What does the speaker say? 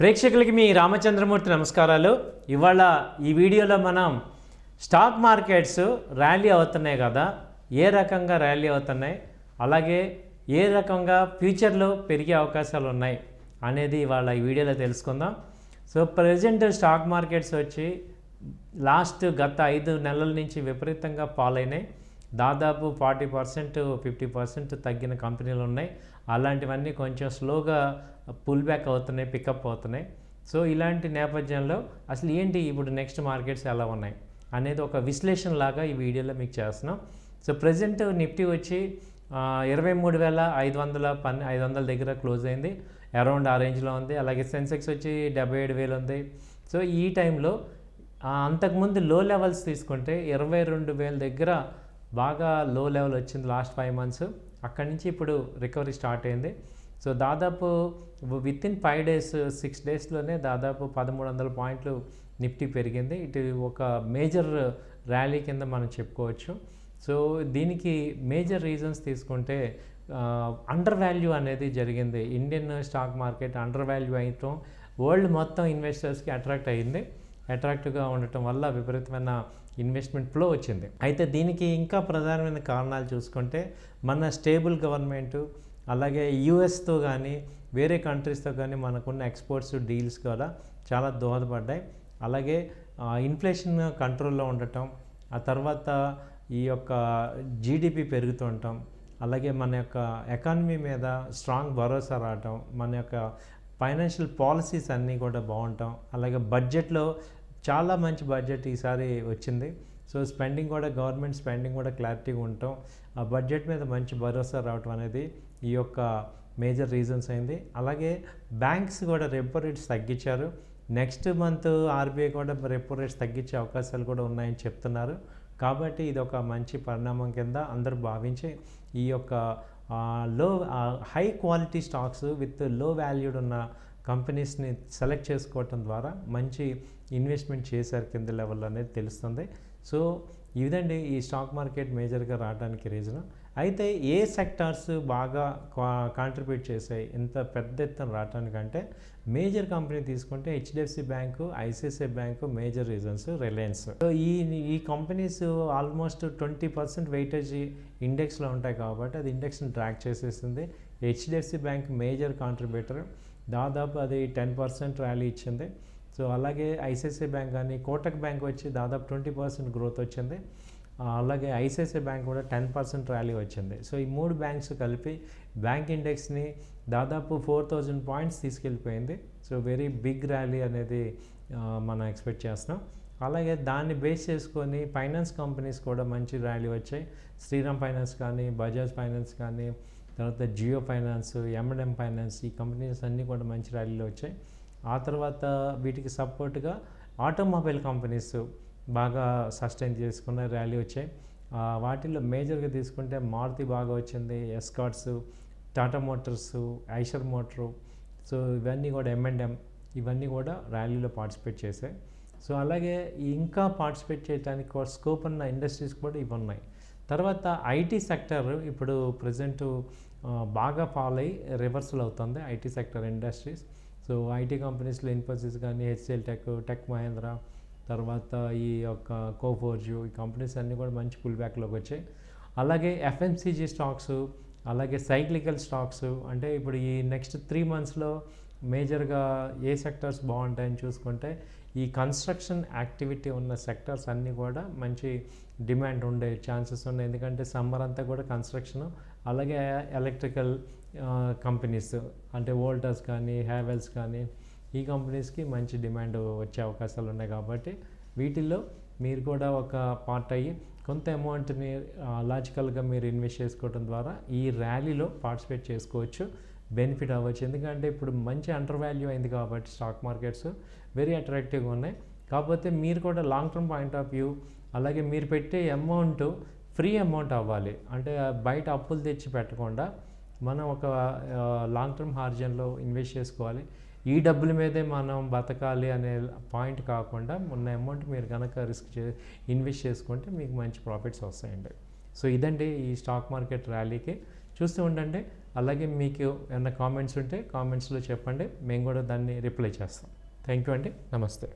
ప్రేక్షకులకి మీ రామచంద్రమూర్తి నమస్కారాలు. ఇవాళ ఈ వీడియోలో మనం స్టాక్ మార్కెట్స్ ర్యాలీ అవుతున్నాయి కదా, ఏ రకంగా ర్యాలీ అవుతున్నాయి, అలాగే ఏ రకంగా ఫ్యూచర్లో పెరిగే అవకాశాలు ఉన్నాయి అనేది ఇవాళ ఈ వీడియోలో తెలుసుకుందాం. సో ప్రజెంట్ స్టాక్ మార్కెట్స్ వచ్చి గత 5 నెలల నుంచి విపరీతంగా ఫాల్ అయినాయి. దాదాపు 40% 50% తగ్గిన కంపెనీలు ఉన్నాయి. అలాంటివన్నీ కొంచెం స్లోగా పుల్ బ్యాక్ అవుతున్నాయి, పికప్ అవుతున్నాయి. సో ఇలాంటి నేపథ్యంలో అసలు ఏంటి ఇప్పుడు నెక్స్ట్ మార్కెట్స్ ఎలా ఉన్నాయి అనేది ఒక విశ్లేషణ లాగా ఈ వీడియోలో మీకు చేస్తున్నాం. సో ప్రజెంట్ నిఫ్టీ వచ్చి 23,500 దగ్గర క్లోజ్ అయింది, అరౌండ్ ఆ రేంజ్లో ఉంది. అలాగే సెన్సెక్స్ వచ్చి 77,000 ఉంది. సో ఈ టైంలో అంతకుముందు లో లెవెల్స్ తీసుకుంటే 22,000 దగ్గర బాగా లో లెవెల్ వచ్చింది లాస్ట్ 5 మంత్స్. అక్కడి నుంచి ఇప్పుడు రికవరీ స్టార్ట్ అయింది. సో దాదాపు వితిన్ 5 డేస్ 6 డేస్లోనే దాదాపు 1,300 పాయింట్లు నిఫ్టీ పెరిగింది. ఇటు ఒక మేజర్ ర్యాలీ కింద మనం చెప్పుకోవచ్చు. సో దీనికి మేజర్ రీజన్స్ తీసుకుంటే అండర్ వాల్యూ అనేది జరిగింది. Indian stock market under value అయ్యటం వరల్డ్ మొత్తం ఇన్వెస్టర్స్కి అట్రాక్టివ్గా ఉండటం వల్ల విపరీతమైన ఇన్వెస్ట్మెంట్ ఫ్లో వచ్చింది. అయితే దీనికి ఇంకా ప్రధానమైన కారణాలు చూసుకుంటే మన స్టేబుల్ గవర్నమెంటు, అలాగే యూఎస్తో కానీ వేరే కంట్రీస్తో కానీ మనకున్న ఎక్స్పోర్ట్స్ డీల్స్ కూడా చాలా దోహదపడ్డాయి. అలాగే ఇన్ఫ్లేషన్ కంట్రోల్లో ఉండటం, ఆ తర్వాత ఈ యొక్క జీడిపి పెరుగుతూ ఉండటం, అలాగే మన యొక్క ఎకానమీ మీద స్ట్రాంగ్ భరోసా రావటం, మన యొక్క ఫైనాన్షియల్ పాలసీస్ అన్నీ కూడా బాగుంటాం, అలాగే బడ్జెట్లో చాలా మంచి బడ్జెట్ ఈసారి వచ్చింది. సో గవర్నమెంట్ స్పెండింగ్ కూడా క్లారిటీగా ఉండటం, ఆ బడ్జెట్ మీద మంచి భరోసా రావటం అనేది ఈ యొక్క మేజర్ రీజన్స్ అయింది. అలాగే బ్యాంక్స్ కూడా రెపో రేట్స్ తగ్గించారు. నెక్స్ట్ మంత్ ఆర్బీఐ కూడా రెపో రేట్స్ తగ్గించే అవకాశాలు కూడా ఉన్నాయని చెప్తున్నారు. కాబట్టి ఇది ఒక మంచి పరిణామం కింద అందరూ భావించి ఈ యొక్క హై క్వాలిటీ స్టాక్స్ విత్ లో వాల్యూడ్ ఉన్న కంపెనీస్ని సెలెక్ట్ చేసుకోవటం ద్వారా మంచి ఇన్వెస్ట్మెంట్ చేశారు కింద లెవెల్ అనేది తెలుస్తుంది. సో ఇదండి ఈ స్టాక్ మార్కెట్ మేజర్గా రావడానికి రీజన్. అయితే ఏ సెక్టార్స్ బాగా కాంట్రిబ్యూట్ చేశాయి ఇంత పెద్ద ఎత్తున రావడానికంటే మేజర్ కంపెనీ తీసుకుంటే HDFC bank, ICICI bank major reasons, Reliance. So ఈ కంపెనీస్ ఆల్మోస్ట్ 20% వెయిటేజ్ ఇండెక్స్లో ఉంటాయి కాబట్టి అది ఇండెక్స్ని ట్రాక్ చేసేస్తుంది. హెచ్డిఎఫ్సి బ్యాంక్ మేజర్ కాంట్రిబ్యూటర్, దాదాపు అది 10% ర్యాలీ ఇచ్చింది. సో అలాగే ఐసిఐసిఐ బ్యాంక్ కానీ కోటక్ బ్యాంక్ వచ్చి దాదాపు 20% గ్రోత్ వచ్చింది. అలాగే ఐసిఐసిఐ బ్యాంక్ కూడా 10% ర్యాలీ వచ్చింది. సో ఈ 3 బ్యాంక్స్ కలిపి బ్యాంక్ ఇండెక్స్ని దాదాపు 4,000 పాయింట్స్ తీసుకెళ్ళిపోయింది. సో వెరీ బిగ్ ర్యాలీ అనేది మనం ఎక్స్పెక్ట్ చేస్తున్నాం. అలాగే దాన్ని బేస్ చేసుకొని ఫైనాన్స్ కంపెనీస్ కూడా మంచి ర్యాలీ వచ్చాయి. శ్రీరామ్ ఫైనాన్స్ కానీ, బజాజ్ ఫైనాన్స్ కానీ, తర్వాత జియో ఫైనాన్స్, M&M ఫైనాన్స్, ఈ కంపెనీస్ అన్నీ కూడా మంచి ర్యాలీలో వచ్చాయి. ఆ తర్వాత వీటికి సపోర్ట్గా ఆటోమొబైల్ కంపెనీస్ బాగా సస్టైన్ చేసుకున్న ర్యాలీ వచ్చాయి. వాటిల్లో మేజర్గా తీసుకుంటే మారుతి బాగా వచ్చింది, escorts, Tata Motors, Eicher motor, so ఇవన్నీ కూడా M&M ఇవన్నీ కూడా ర్యాలీలో పార్టిసిపేట్ చేశాయి. సో అలాగే ఇంకా పార్టిసిపేట్ చేయడానికి స్కోప్ ఉన్న ఇండస్ట్రీస్ కూడా ఇవి ఉన్నాయి. తర్వాత ఐటీ సెక్టర్ ఇప్పుడు ప్రజెంట్ బాగా ఫాల్ అయ్యి రివర్సల్ అవుతుంది IT sector industries. So IT కంపెనీస్లో ఇన్ఫోసిస్ కానీ, హెచ్సిఎల్ టెక్ మహేంద్ర, తర్వాత ఈ యొక్క కోఫోర్జు, ఈ కంపెనీస్ అన్నీ కూడా మంచి పుల్ బ్యాక్లోకి వచ్చాయి. అలాగే ఎఫ్ఎంసీజీ స్టాక్స్, అలాగే సైక్లికల్ స్టాక్స్, అంటే ఇప్పుడు ఈ నెక్స్ట్ 3 మంత్స్లో మేజర్గా ఏ సెక్టర్స్ బాగుంటాయని చూసుకుంటే ఈ కన్స్ట్రక్షన్ యాక్టివిటీ ఉన్న సెక్టర్స్ అన్నీ కూడా మంచి డిమాండ్ ఉండే ఛాన్సెస్ ఉన్నాయి. ఎందుకంటే సమ్మర్ అంతా కూడా కన్స్ట్రక్షన్, అలాగే ఎలక్ట్రికల్ కంపెనీస్ అంటే వోల్టాస్ కానీ, హ్యావెల్స్ కానీ, ఈ కంపెనీస్కి మంచి డిమాండ్ వచ్చే అవకాశాలు ఉన్నాయి. కాబట్టి వీటిల్లో మీరు కూడా ఒక పార్ట్ అయ్యి కొంత అమౌంట్ని లాజికల్గా మీరు ఇన్వెస్ట్ చేసుకోవడం ద్వారా ఈ ర్యాలీలో పార్టిసిపేట్ చేసుకోవచ్చు, బెనిఫిట్ అవ్వచ్చు. ఎందుకంటే ఇప్పుడు మంచి అండర్ వాల్యూ అయింది కాబట్టి స్టాక్ మార్కెట్స్ వెరీ అట్రాక్టివ్గా ఉన్నాయి. కాకపోతే మీరు కూడా long term point of view, అలాగే మీరు పెట్టే అమౌంట్ ఫ్రీ అమౌంట్ అవ్వాలి. అంటే బయట అప్పులు తెచ్చి పెట్టకుండా మనం ఒక లాంగ్ టర్మ్ హార్జన్లో ఇన్వెస్ట్ చేసుకోవాలి. ఈ డబ్బుల మీదే మనం బతకాలి అనే పాయింట్ కాకుండా ఉన్న అమౌంట్ మీరు కనుక ఇన్వెస్ట్ చేసుకుంటే మీకు మంచి ప్రాఫిట్స్ వస్తాయండి. సో ఇదండి ఈ స్టాక్ మార్కెట్ ర్యాలీకి చూస్తూ ఉండండి. అలాగే మీకు ఏమైనా కామెంట్స్ ఉంటే కామెంట్స్లో చెప్పండి, మేము కూడా దాన్ని రిప్లై చేస్తాం. థ్యాంక్ యూ అండి. నమస్తే.